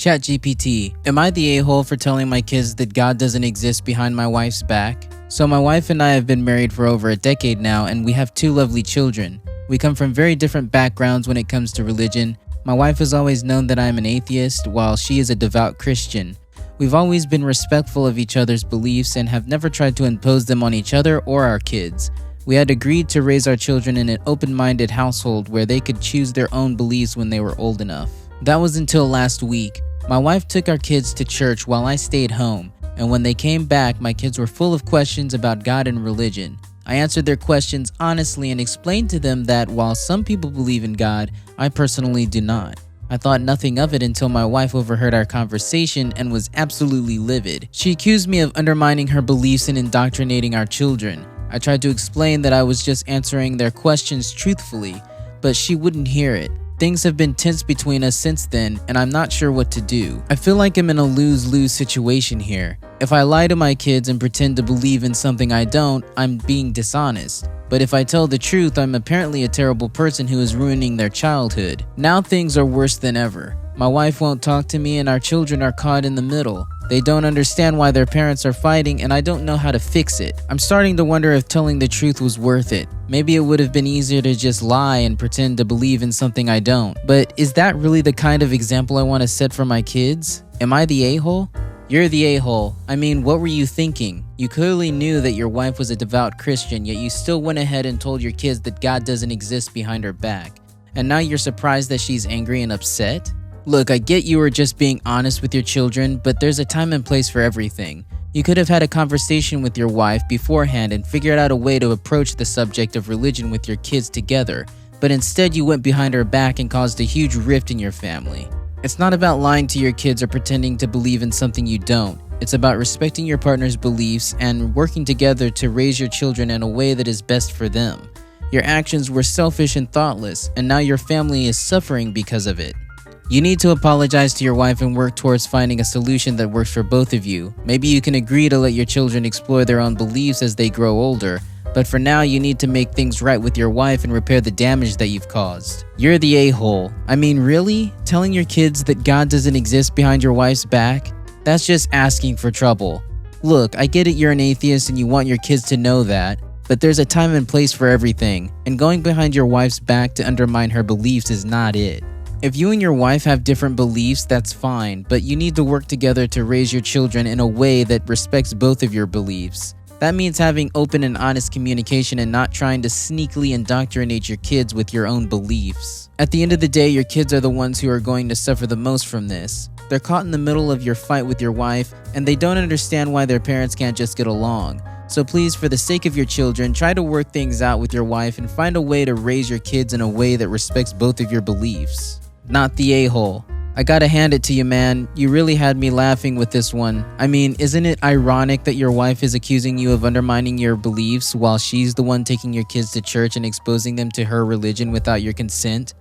ChatGPT, am I the a-hole for telling my kids that God doesn't exist behind my wife's back? So my wife and I have been married for over a decade now, and we have 2 lovely children. We come from very different backgrounds when it comes to religion. My wife has always known that I am an atheist, while she is a devout Christian. We've always been respectful of each other's beliefs and have never tried to impose them on each other or our kids. We had agreed to raise our children in an open-minded household where they could choose their own beliefs when they were old enough. That was until last week. My wife took our kids to church while I stayed home, and when they came back, my kids were full of questions about God and religion. I answered their questions honestly and explained to them that while some people believe in God, I personally do not. I thought nothing of it until my wife overheard our conversation and was absolutely livid. She accused me of undermining her beliefs and indoctrinating our children. I tried to explain that I was just answering their questions truthfully, but she wouldn't hear it. Things have been tense between us since then, and I'm not sure what to do. I feel like I'm in a lose-lose situation here. If I lie to my kids and pretend to believe in something I don't, I'm being dishonest. But if I tell the truth, I'm apparently a terrible person who is ruining their childhood. Now things are worse than ever. My wife won't talk to me and our children are caught in the middle. They don't understand why their parents are fighting, and I don't know how to fix it. I'm starting to wonder if telling the truth was worth it. Maybe it would have been easier to just lie and pretend to believe in something I don't. But is that really the kind of example I want to set for my kids? Am I the a-hole? You're the a-hole. I mean, what were you thinking? You clearly knew that your wife was a devout Christian, yet you still went ahead and told your kids that God doesn't exist behind her back. And now you're surprised that she's angry and upset? Look, I get you were just being honest with your children, but there's a time and place for everything. You could have had a conversation with your wife beforehand and figured out a way to approach the subject of religion with your kids together, but instead you went behind her back and caused a huge rift in your family. It's not about lying to your kids or pretending to believe in something you don't. It's about respecting your partner's beliefs and working together to raise your children in a way that is best for them. Your actions were selfish and thoughtless, and now your family is suffering because of it. You need to apologize to your wife and work towards finding a solution that works for both of you. Maybe you can agree to let your children explore their own beliefs as they grow older, but for now you need to make things right with your wife and repair the damage that you've caused. You're the a-hole. I mean, really? Telling your kids that God doesn't exist behind your wife's back? That's just asking for trouble. Look, I get it, you're an atheist and you want your kids to know that, but there's a time and place for everything, and going behind your wife's back to undermine her beliefs is not it. If you and your wife have different beliefs, that's fine, but you need to work together to raise your children in a way that respects both of your beliefs. That means having open and honest communication and not trying to sneakily indoctrinate your kids with your own beliefs. At the end of the day, your kids are the ones who are going to suffer the most from this. They're caught in the middle of your fight with your wife, and they don't understand why their parents can't just get along. So please, for the sake of your children, try to work things out with your wife and find a way to raise your kids in a way that respects both of your beliefs. Not the a-hole. I gotta hand it to you, man. You really had me laughing with this one. I mean, isn't it ironic that your wife is accusing you of undermining your beliefs while she's the one taking your kids to church and exposing them to her religion without your consent?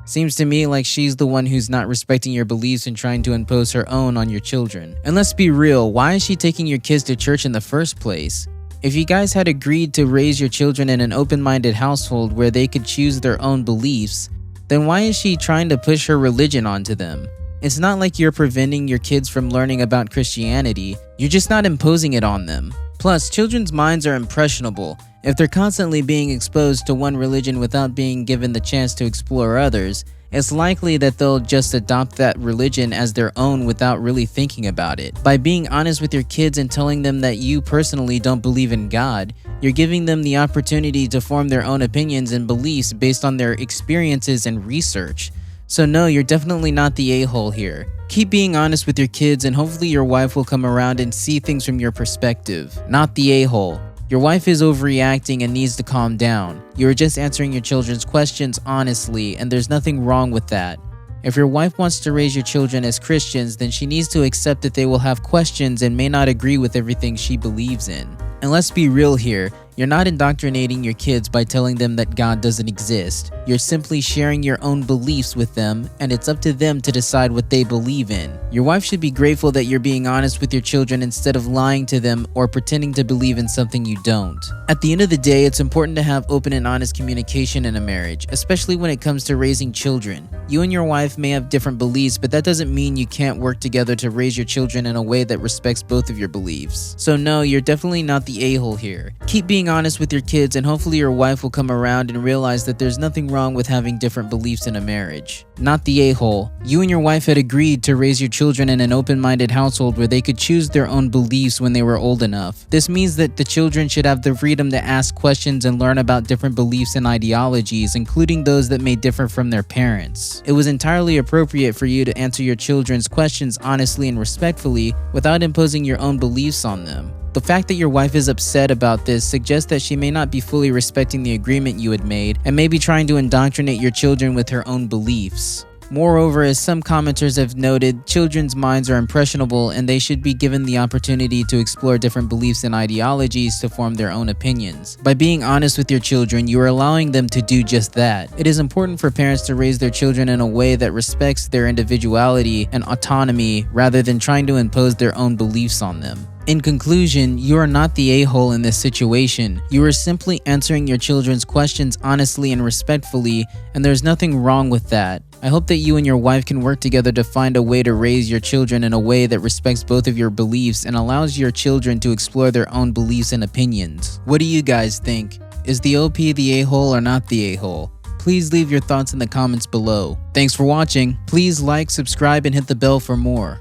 Seems to me like she's the one who's not respecting your beliefs and trying to impose her own on your children. And let's be real, why is she taking your kids to church in the first place? If you guys had agreed to raise your children in an open-minded household where they could choose their own beliefs, then why is she trying to push her religion onto them? It's not like you're preventing your kids from learning about Christianity, you're just not imposing it on them. Plus, children's minds are impressionable. If they're constantly being exposed to one religion without being given the chance to explore others, it's likely that they'll just adopt that religion as their own without really thinking about it. By being honest with your kids and telling them that you personally don't believe in God, you're giving them the opportunity to form their own opinions and beliefs based on their experiences and research. So no, you're definitely not the a-hole here. Keep being honest with your kids and hopefully your wife will come around and see things from your perspective. Not the a-hole. Your wife is overreacting and needs to calm down. You are just answering your children's questions honestly, and there's nothing wrong with that. If your wife wants to raise your children as Christians, then she needs to accept that they will have questions and may not agree with everything she believes in. And let's be real here, You're not indoctrinating your kids by telling them that God doesn't exist. You're simply sharing your own beliefs with them, and it's up to them to decide what they believe in. Your wife should be grateful that you're being honest with your children instead of lying to them or pretending to believe in something you don't. At the end of the day, it's important to have open and honest communication in a marriage, especially when it comes to raising children. You and your wife may have different beliefs, but that doesn't mean you can't work together to raise your children in a way that respects both of your beliefs. So no, you're definitely not the a-hole here. Keep being honest with your kids, and hopefully your wife will come around and realize that there's nothing wrong with having different beliefs in a marriage. Not the a-hole. You and your wife had agreed to raise your children in an open-minded household where they could choose their own beliefs when they were old enough. This means that the children should have the freedom to ask questions and learn about different beliefs and ideologies, including those that may differ from their parents. It was entirely appropriate for you to answer your children's questions honestly and respectfully without imposing your own beliefs on them. The fact that your wife is upset about this suggests that she may not be fully respecting the agreement you had made and may be trying to indoctrinate your children with her own beliefs. Moreover, as some commenters have noted, children's minds are impressionable and they should be given the opportunity to explore different beliefs and ideologies to form their own opinions. By being honest with your children, you are allowing them to do just that. It is important for parents to raise their children in a way that respects their individuality and autonomy rather than trying to impose their own beliefs on them. In conclusion, you are not the a-hole in this situation. You are simply answering your children's questions honestly and respectfully, and there's nothing wrong with that. I hope that you and your wife can work together to find a way to raise your children in a way that respects both of your beliefs and allows your children to explore their own beliefs and opinions. What do you guys think? Is the OP the a-hole or not the a-hole? Please leave your thoughts in the comments below. Thanks for watching. Please like, subscribe, and hit the bell for more.